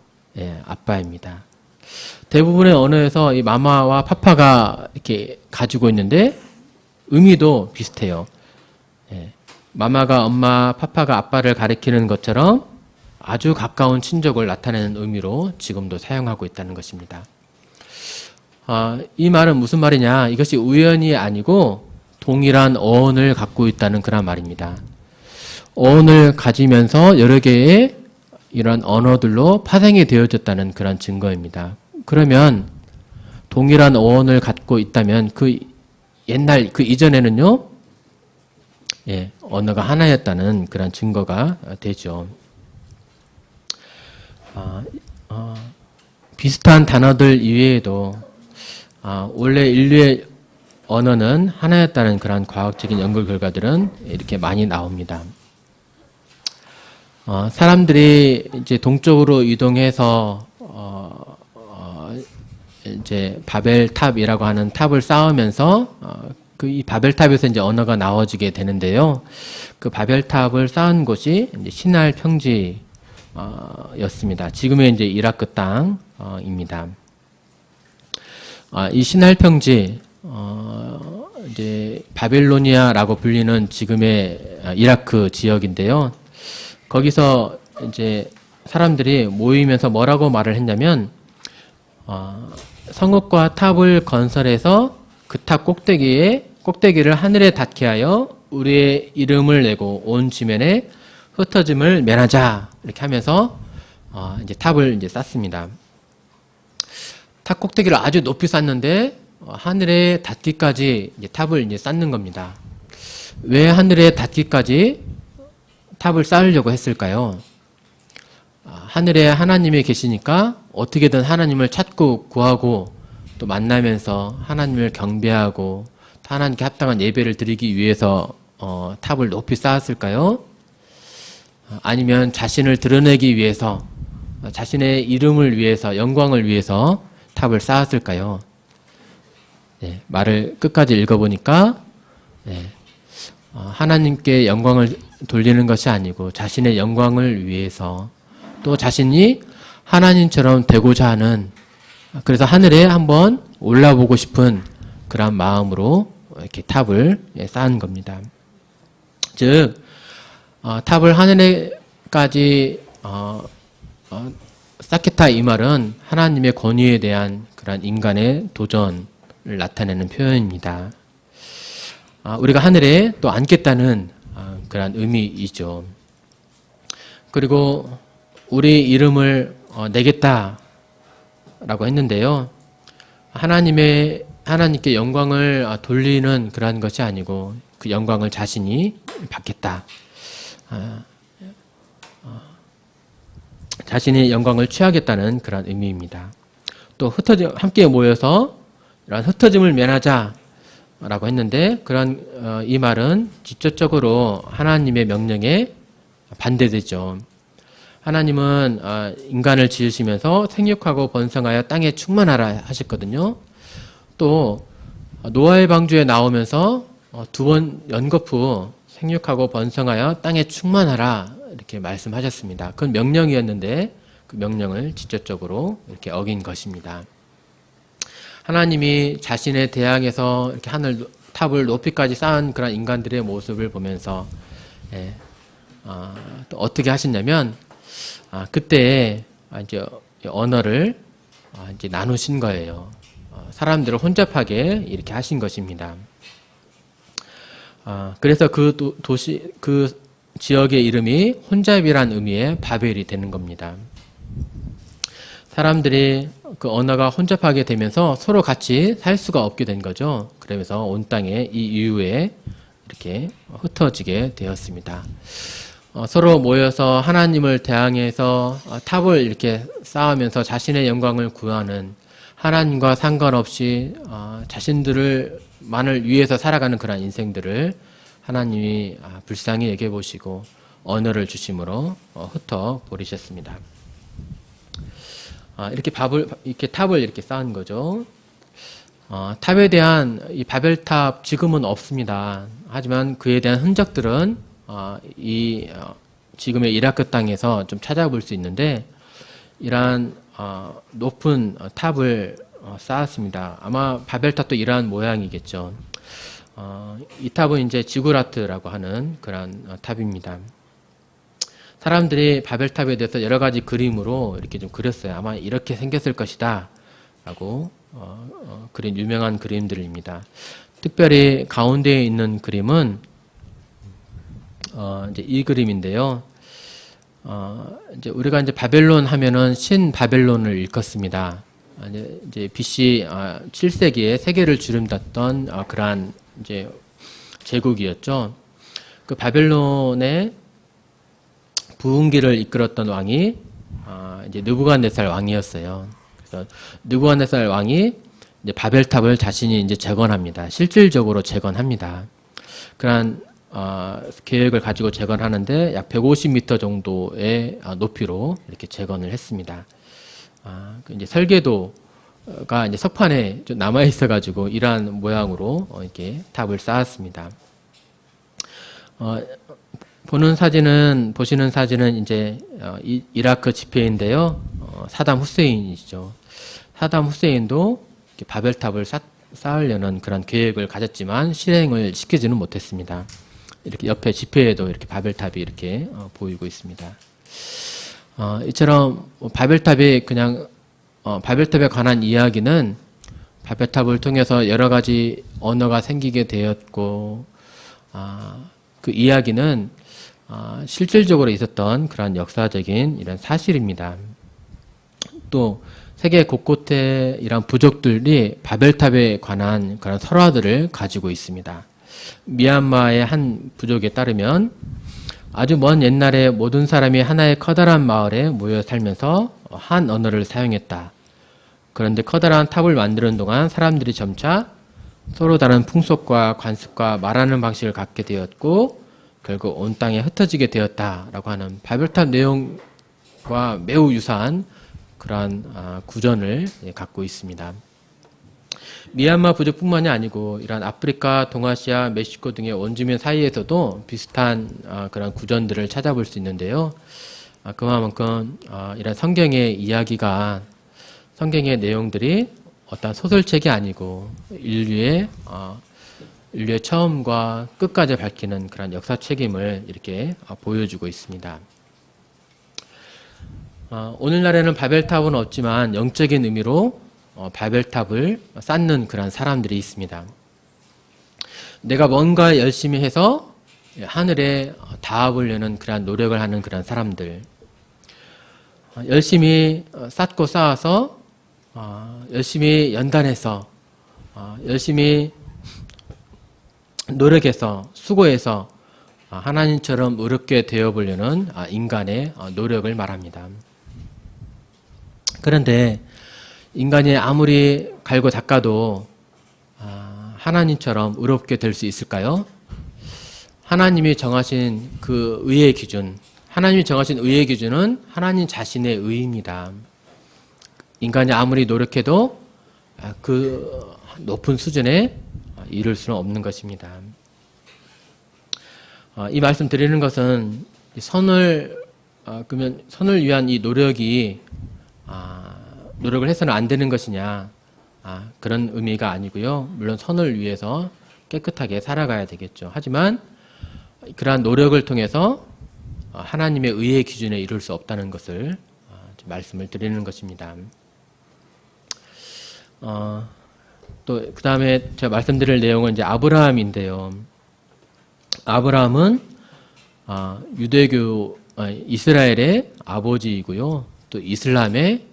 아빠입니다. 대부분의 언어에서 이 마마와 파파가 이렇게 가지고 있는데 의미도 비슷해요. 예. 마마가 엄마, 파파가 아빠를 가리키는 것처럼 아주 가까운 친족을 나타내는 의미로 지금도 사용하고 있다는 것입니다. 이 말은 무슨 말이냐? 이것이 우연이 아니고 동일한 어원을 갖고 있다는 그런 말입니다. 어원을 가지면서 여러 개의 이런 언어들로 파생이 되어졌다는 그런 증거입니다. 그러면 동일한 어원을 갖고 있다면 그 옛날 그 이전에는요, 예, 언어가 하나였다는 그런 증거가 되죠. 비슷한 단어들 이외에도 원래 인류의 언어는 하나였다는 그런 과학적인 연구 결과들은 이렇게 많이 나옵니다. 사람들이 이제 동쪽으로 이동해서 이제 바벨탑이라고 하는 탑을 쌓으면서 이 바벨탑에서 이제 언어가 나와지게 되는데요. 그 바벨탑을 쌓은 곳이 이제 시날 평지 였습니다. 지금의 이제 이라크 땅입니다. 이 시날 평지 이제 바벨로니아라고 불리는 지금의 이라크 지역인데요. 거기서 이제 사람들이 모이면서 뭐라고 말을 했냐면 성읍과 탑을 건설해서 그 탑 꼭대기를 하늘에 닿게 하여 우리의 이름을 내고 온 지면에 흩어짐을 면하자 이렇게 하면서 이제 탑을 이제 쌓습니다. 탑 꼭대기를 아주 높이 쌓는데 하늘에 닿기까지 이제 탑을 이제 쌓는 겁니다. 왜 하늘에 닿기까지 탑을 쌓으려고 했을까요? 하늘에 하나님이 계시니까 어떻게든 하나님을 찾고 구하고 또 만나면서 하나님을 경배하고 하나님께 합당한 예배를 드리기 위해서 탑을 높이 쌓았을까요? 아니면 자신을 드러내기 위해서 자신의 이름을 위해서 영광을 위해서 탑을 쌓았을까요? 네, 말을 끝까지 읽어보니까 하나님께 영광을 돌리는 것이 아니고 자신의 영광을 위해서 또 자신이 하나님처럼 되고자 하는 그래서 하늘에 한번 올라보고 싶은 그런 마음으로 이렇게 탑을 쌓은 겁니다. 즉 탑을 하늘에까지 쌓겠다 이 말은 하나님의 권위에 대한 그런 인간의 도전을 나타내는 표현입니다. 우리가 하늘에 또 앉겠다는 그런 의미이죠. 그리고 우리 이름을 내겠다라고 했는데요. 하나님께 영광을 돌리는 그러한 것이 아니고 그 영광을 자신이 받겠다. 자신의 영광을 취하겠다는 그런 의미입니다. 또 함께 모여서 이런 흩어짐을 면하자라고 했는데 그런 이 말은 직접적으로 하나님의 명령에 반대되죠. 하나님은 인간을 지으시면서 생육하고 번성하여 땅에 충만하라 하셨거든요. 또 노아의 방주에 나오면서 두 번 연거푸 생육하고 번성하여 땅에 충만하라 이렇게 말씀하셨습니다. 그건 명령이었는데 그 명령을 직접적으로 이렇게 어긴 것입니다. 하나님이 자신의 대항에서 이렇게 하늘 탑을 높이까지 쌓은 그런 인간들의 모습을 보면서 또 어떻게 하셨냐면 그때 이제 언어를 이제 나누신 거예요. 사람들을 혼잡하게 이렇게 하신 것입니다. 그래서 그 도시 그 지역의 이름이 혼잡이란 의미의 바벨이 되는 겁니다. 사람들이 그 언어가 혼잡하게 되면서 서로 같이 살 수가 없게 된 거죠. 그러면서 온 땅에 이 이후에 이렇게 흩어지게 되었습니다. 서로 모여서 하나님을 대항해서 탑을 이렇게 쌓으면서 자신의 영광을 구하는 하나님과 상관없이 자신들만을 위해서 살아가는 그런 인생들을 하나님이 불쌍히 여겨보시고 언어를 주심으로 흩어 버리셨습니다. 이렇게 탑을 이렇게 쌓은 거죠. 탑에 대한 이 바벨탑 지금은 없습니다. 하지만 그에 대한 흔적들은 지금의 이라크 땅에서 좀 찾아볼 수 있는데 이러한 높은 탑을 쌓았습니다. 아마 바벨탑도 이러한 모양이겠죠. 이 탑은 이제 지구라트라고 하는 그런 탑입니다. 사람들이 바벨탑에 대해서 여러 가지 그림으로 이렇게 좀 그렸어요. 아마 이렇게 생겼을 것이다 라고 그린 유명한 그림들입니다. 특별히 가운데에 있는 그림은 이제 이 그림인데요. 이제 우리가 이제 바벨론 하면은 신 바벨론을 일컫습니다. 이제 BC 7세기에 세계를 주름잡던 그러한 이제 제국이었죠. 그 바벨론의 부흥기를 이끌었던 왕이 이제 느부갓네살 왕이었어요. 그래서 느부갓네살 왕이 이제 바벨탑을 자신이 이제 재건합니다. 실질적으로 재건합니다. 그러한 계획을 가지고 재건하는데 약 150m 정도의 높이로 이렇게 재건을 했습니다. 이제 설계도가 이제 석판에 좀 남아 있어가지고 이러한 모양으로 이렇게 탑을 쌓았습니다. 보시는 사진은 이제 이라크 집회인데요. 사담 후세인이죠. 사담 후세인도 바벨탑을 쌓으려는 그런 계획을 가졌지만 실행을 시키지는 못했습니다. 이렇게 옆에 집회에도 이렇게 바벨탑이 이렇게 보이고 있습니다. 이처럼 바벨탑이 그냥 바벨탑에 관한 이야기는 바벨탑을 통해서 여러 가지 언어가 생기게 되었고 그 이야기는 실질적으로 있었던 그런 역사적인 이런 사실입니다. 또 세계 곳곳에 이런 부족들이 바벨탑에 관한 그런 설화들을 가지고 있습니다. 미얀마의 한 부족에 따르면 아주 먼 옛날에 모든 사람이 하나의 커다란 마을에 모여 살면서 한 언어를 사용했다. 그런데 커다란 탑을 만드는 동안 사람들이 점차 서로 다른 풍속과 관습과 말하는 방식을 갖게 되었고 결국 온 땅에 흩어지게 되었다라고 하는 바벨탑 내용과 매우 유사한 그러한 구전을 갖고 있습니다. 미얀마 부족뿐만이 아니고 이런 아프리카, 동아시아, 멕시코 등의 원주민 사이에서도 비슷한 그런 구전들을 찾아볼 수 있는데요. 그만큼 이런 성경의 이야기가 성경의 내용들이 어떤 소설책이 아니고 인류의 처음과 끝까지 밝히는 그런 역사 책임을 이렇게 보여주고 있습니다. 오늘날에는 바벨탑은 없지만 영적인 의미로 바벨탑을 쌓는 그런 사람들이 있습니다. 내가 뭔가 열심히 해서 하늘에 닿아보려는 그런 노력을 하는 그런 사람들, 열심히 쌓고 쌓아서 열심히 연단해서 열심히 노력해서 수고해서 하나님처럼 의롭게 되어보려는 인간의 노력을 말합니다. 그런데 인간이 아무리 갈고 닦아도 하나님처럼 의롭게 될 수 있을까요? 하나님이 정하신 그 의의 기준, 하나님이 정하신 의의 기준은 하나님 자신의 의입니다. 인간이 아무리 노력해도 그 높은 수준에 이룰 수는 없는 것입니다. 이 말씀 드리는 것은 그러면 선을 위한 이 노력이 노력을 해서는 안 되는 것이냐 그런 의미가 아니고요. 물론 선을 위해서 깨끗하게 살아가야 되겠죠. 하지만 그러한 노력을 통해서 하나님의 의의 기준에 이룰 수 없다는 것을 말씀을 드리는 것입니다. 또 그 다음에 제가 말씀드릴 내용은 이제 아브라함인데요. 아브라함은 유대교 이스라엘의 아버지이고요. 또 이슬람의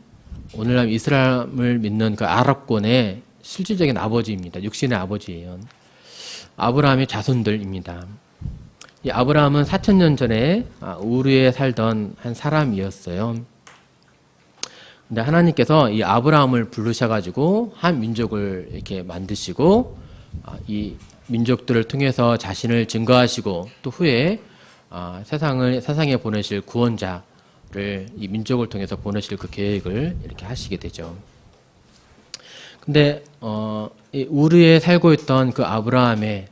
오늘날 이슬람을 믿는 그 아랍권의 실질적인 아버지입니다. 육신의 아버지예요. 아브라함의 자손들입니다. 이 아브라함은 4,000년 전에 우르에 살던 한 사람이었어요. 근데 하나님께서 이 아브라함을 부르셔가지고 한 민족을 이렇게 만드시고 이 민족들을 통해서 자신을 증거하시고 또 후에 세상에 보내실 구원자를 이 민족을 통해서 보내실 그 계획을 이렇게 하시게 되죠. 근데 이 우르에 살고 있던 그 아브라함에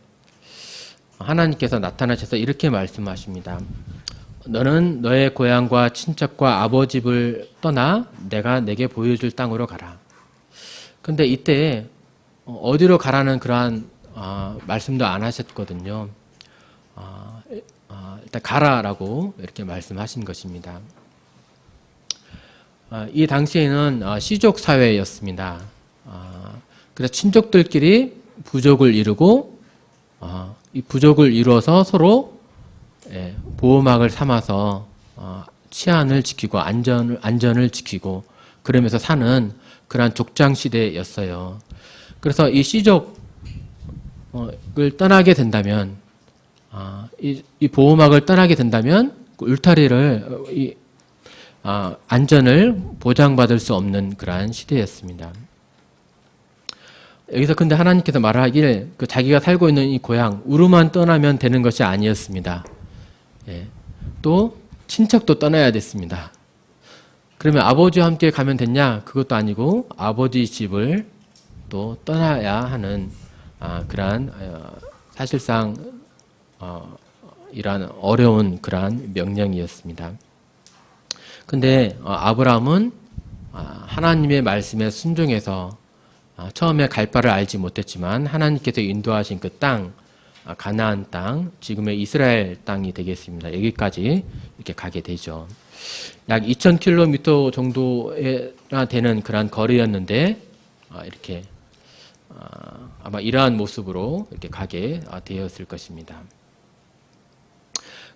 하나님께서 나타나셔서 이렇게 말씀하십니다. 너는 너의 고향과 친척과 아버지 집을 떠나 내가 내게 보여줄 땅으로 가라. 근데 이때 어디로 가라는 그러한 말씀도 안 하셨거든요. 일단 가라라고 이렇게 말씀하신 것입니다. 이 당시에는 시족 사회였습니다. 그래서 친족들끼리 부족을 이루고 이 부족을 이루어서 서로 보호막을 삼아서 치안을 지키고 안전을 지키고 그러면서 사는 그러한 족장 시대였어요. 그래서 이 시족을 떠나게 된다면 이 보호막을 떠나게 된다면 울타리를 안전을 보장받을 수 없는 그러한 시대였습니다. 여기서 근데 하나님께서 말하길 자기가 살고 있는 이 고향 우르만 떠나면 되는 것이 아니었습니다. 또 친척도 떠나야 됐습니다. 그러면 아버지와 함께 가면 됐냐? 그것도 아니고 아버지 집을 또 떠나야 하는 그러한 사실상 이러한 어려운 그러한 명령이었습니다. 근데 아브라함은 하나님의 말씀에 순종해서 처음에 갈 바를 알지 못했지만 하나님께서 인도하신 그 땅, 가나안 땅, 지금의 이스라엘 땅이 되겠습니다. 여기까지 이렇게 가게 되죠. 약 2,000km 정도나 되는 그런 거리였는데 이렇게 아마 이러한 모습으로 이렇게 가게 되었을 것입니다.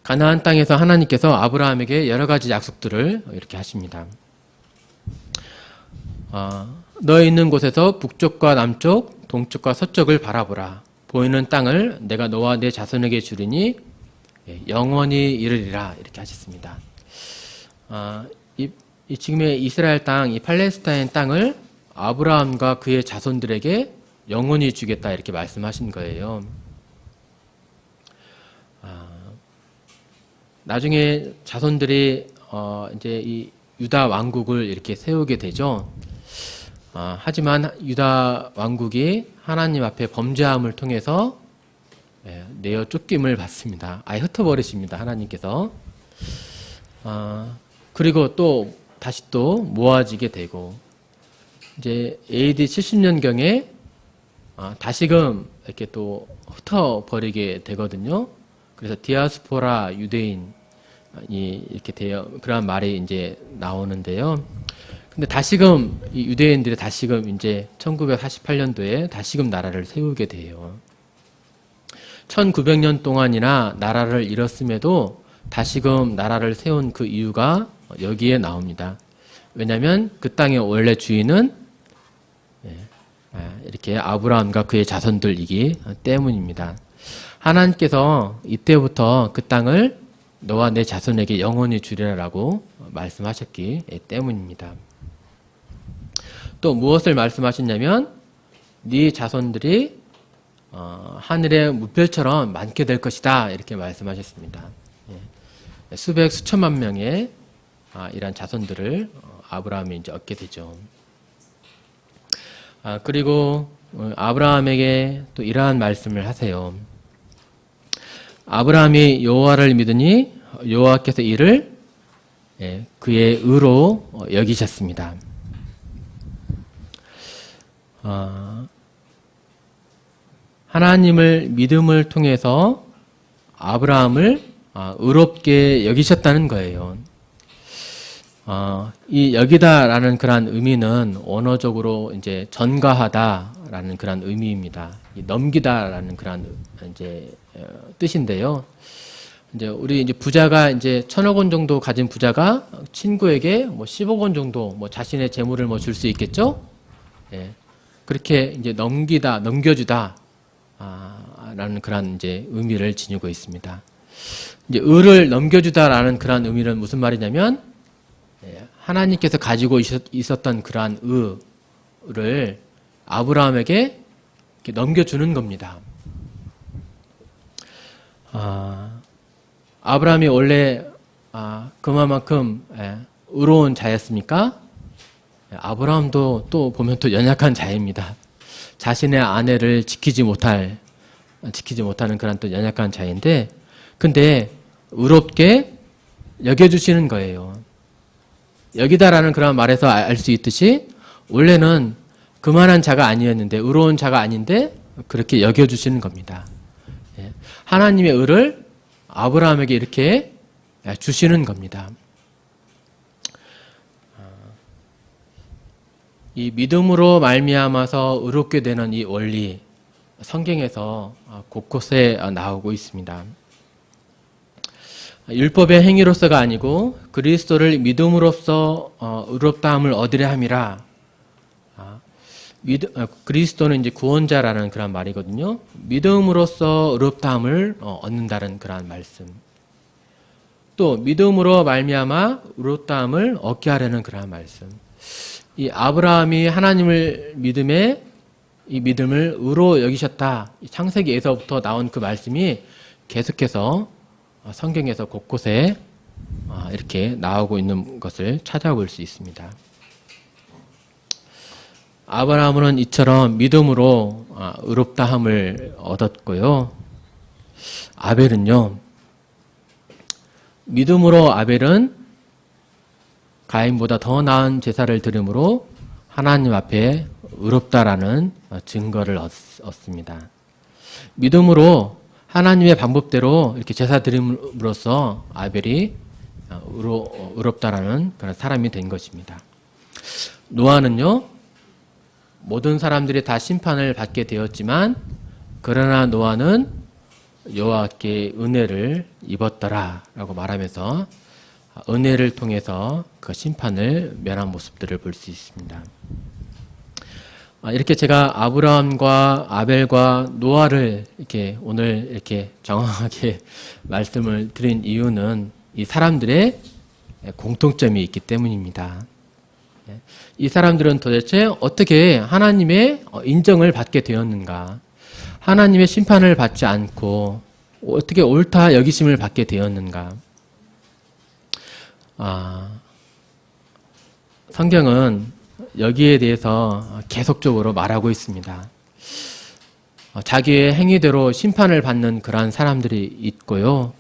가나안 땅에서 하나님께서 아브라함에게 여러 가지 약속들을 이렇게 하십니다. 너 있는 곳에서 북쪽과 남쪽, 동쪽과 서쪽을 바라보라. 보이는 땅을 내가 너와 내 자손에게 주리니 영원히 이르리라. 이렇게 하셨습니다. 이 지금의 이스라엘 땅, 이 팔레스타인 땅을 아브라함과 그의 자손들에게 영원히 주겠다. 이렇게 말씀하신 거예요. 나중에 자손들이 이제 이 유다 왕국을 이렇게 세우게 되죠. 하지만 유다 왕국이 하나님 앞에 범죄함을 통해서 내어 쫓김을 받습니다. 아예 흩어버리십니다. 하나님께서. 그리고 또 다시 또 모아지게 되고 이제 AD 70년경에 다시금 이렇게 또 흩어버리게 되거든요. 그래서 디아스포라 유대인이 이렇게 되어 그런 말이 이제 나오는데요. 근데 다시금 이 유대인들이 다시금 이제 1948년도에 다시금 나라를 세우게 돼요. 1900년 동안이나 나라를 잃었음에도 다시금 나라를 세운 그 이유가 여기에 나옵니다. 왜냐하면 그 땅의 원래 주인은 이렇게 아브라함과 그의 자손들이기 때문입니다. 하나님께서 이때부터 그 땅을 너와 내 자손에게 영원히 주리라라고 말씀하셨기 때문입니다. 또 무엇을 말씀하셨냐면 네 자손들이 하늘의 무별처럼 많게 될 것이다 이렇게 말씀하셨습니다. 수백 수천만 명의 이러한 자손들을 아브라함이 이제 얻게 되죠. 그리고 아브라함에게 또 이러한 말씀을 하세요. 아브라함이 여호와를 믿으니 여호와께서 이를 그의 의로 여기셨습니다. 하나님을 믿음을 통해서 아브라함을 의롭게 여기셨다는 거예요. 이 여기다라는 그런 의미는 언어적으로 이제 전가하다라는 그런 의미입니다. 넘기다라는 그런 이제 뜻인데요. 이제 우리 이제 부자가 이제 1,000억 원 정도 가진 부자가 친구에게 뭐 10억 원 정도 뭐 자신의 재물을 뭐 줄 수 있겠죠? 그렇게 이제 넘겨주다 라는 그런 이제 의미를 지니고 있습니다. 이제 의를 넘겨주다라는 그런 의미는 무슨 말이냐면 하나님께서 가지고 있었던 그러한 의를 아브라함에게 이렇게 넘겨주는 겁니다. 아브라함이 원래 그만큼 의로운 자였습니까? 아브라함도 또 보면 또 연약한 자입니다. 자신의 아내를 지키지 못하는 그런 또 연약한 자인데, 근데 의롭게 여겨주시는 거예요. 여기다라는 그런 말에서 알 수 있듯이 원래는 그만한 자가 아니었는데, 의로운 자가 아닌데 그렇게 여겨주시는 겁니다. 하나님의 의를 아브라함에게 이렇게 주시는 겁니다. 이 믿음으로 말미암아서 의롭게 되는 이 원리, 성경에서 곳곳에 나오고 있습니다. 율법의 행위로서가 아니고 그리스도를 믿음으로써 의롭다함을 얻으려 함이라. 그리스도는 이제 구원자라는 그런 말이거든요. 믿음으로써 의롭다함을 얻는다는 그런 말씀. 또 믿음으로 말미암아 의롭다함을 얻게 하려는 그런 말씀. 이 아브라함이 하나님을 믿음에 이 믿음을 의로 여기셨다. 창세기에서부터 나온 그 말씀이 계속해서 성경에서 곳곳에 이렇게 나오고 있는 것을 찾아볼 수 있습니다. 아브라함은 이처럼 믿음으로 의롭다함을 얻었고요. 아벨은요, 믿음으로 아벨은 가인보다 더 나은 제사를 드림으로 하나님 앞에 의롭다라는 증거를 얻습니다. 믿음으로 하나님의 방법대로 이렇게 제사 드림으로써 아벨이 의롭다라는 그런 사람이 된 것입니다. 노아는요, 모든 사람들이 다 심판을 받게 되었지만 그러나 노아는 여호와께 은혜를 입었더라라고 말하면서 은혜를 통해서 그 심판을 면한 모습들을 볼 수 있습니다. 이렇게 제가 아브라함과 아벨과 노아를 이렇게 오늘 이렇게 정확하게 말씀을 드린 이유는 이 사람들의 공통점이 있기 때문입니다. 이 사람들은 도대체 어떻게 하나님의 인정을 받게 되었는가? 하나님의 심판을 받지 않고 어떻게 옳다 여기심을 받게 되었는가? 성경은 여기에 대해서 계속적으로 말하고 있습니다. 자기의 행위대로 심판을 받는 그러한 사람들이 있고요.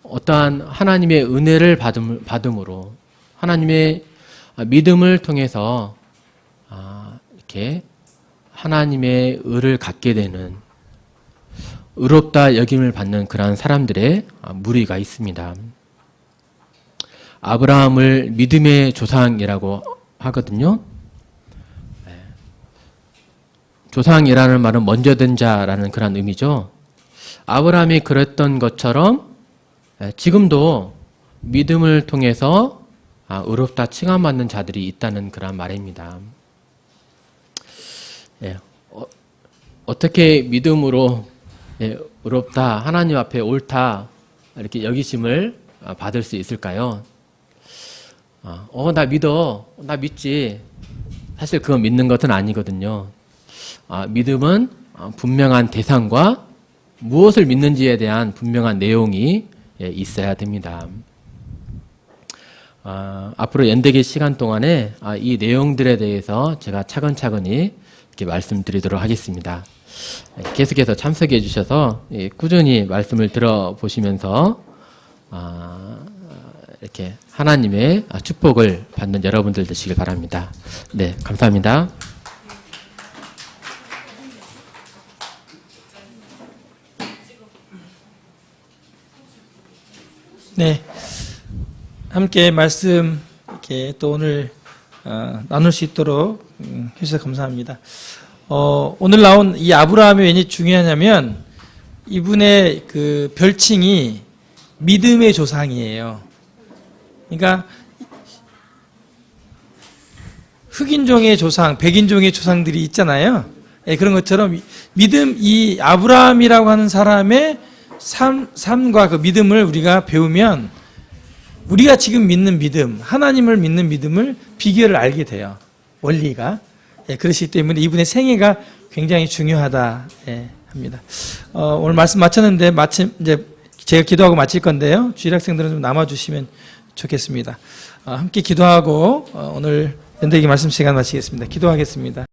어떠한 하나님의 은혜를 받음으로 하나님의 믿음을 통해서 이렇게 하나님의 의를 갖게 되는 의롭다 여김을 받는 그러한 사람들의 무리가 있습니다. 아브라함을 믿음의 조상이라고 하거든요. 조상이라는 말은 먼저 된 자라는 그런 의미죠. 아브라함이 그랬던 것처럼 지금도 믿음을 통해서 의롭다 칭함받는 자들이 있다는 그런 말입니다. 어떻게 믿음으로 의롭다, 하나님 앞에 옳다 이렇게 여기심을 받을 수 있을까요? 나 믿어, 나 믿지. 사실 그건 믿는 것은 아니거든요. 믿음은 분명한 대상과 무엇을 믿는지에 대한 분명한 내용이 있어야 됩니다. 앞으로 연대기 시간 동안에 이 내용들에 대해서 제가 차근차근히 이렇게 말씀드리도록 하겠습니다. 계속해서 참석해 주셔서 꾸준히 말씀을 들어보시면서 이렇게 하나님의 축복을 받는 여러분들 되시길 바랍니다. 네, 감사합니다. 네, 함께 말씀 이렇게 또 오늘 나눌 수 있도록 해주셔서 감사합니다. 오늘 나온 이 아브라함이 왠지 중요하냐면 이분의 그 별칭이 믿음의 조상이에요. 그러니까 흑인종의 조상, 백인종의 조상들이 있잖아요. 그런 것처럼 믿음, 이 아브라함이라고 하는 사람의 삶과 그 믿음을 우리가 배우면 우리가 지금 믿는 믿음, 하나님을 믿는 믿음을 비결을 알게 돼요. 원리가. 그렇기 때문에 이분의 생애가 굉장히 중요하다 합니다. 오늘 말씀 마쳤는데 마침 이제 제가 기도하고 마칠 건데요. 주일학생들은 좀 남아주시면 좋겠습니다. 함께 기도하고 오늘 연대기 말씀 시간 마치겠습니다. 기도하겠습니다.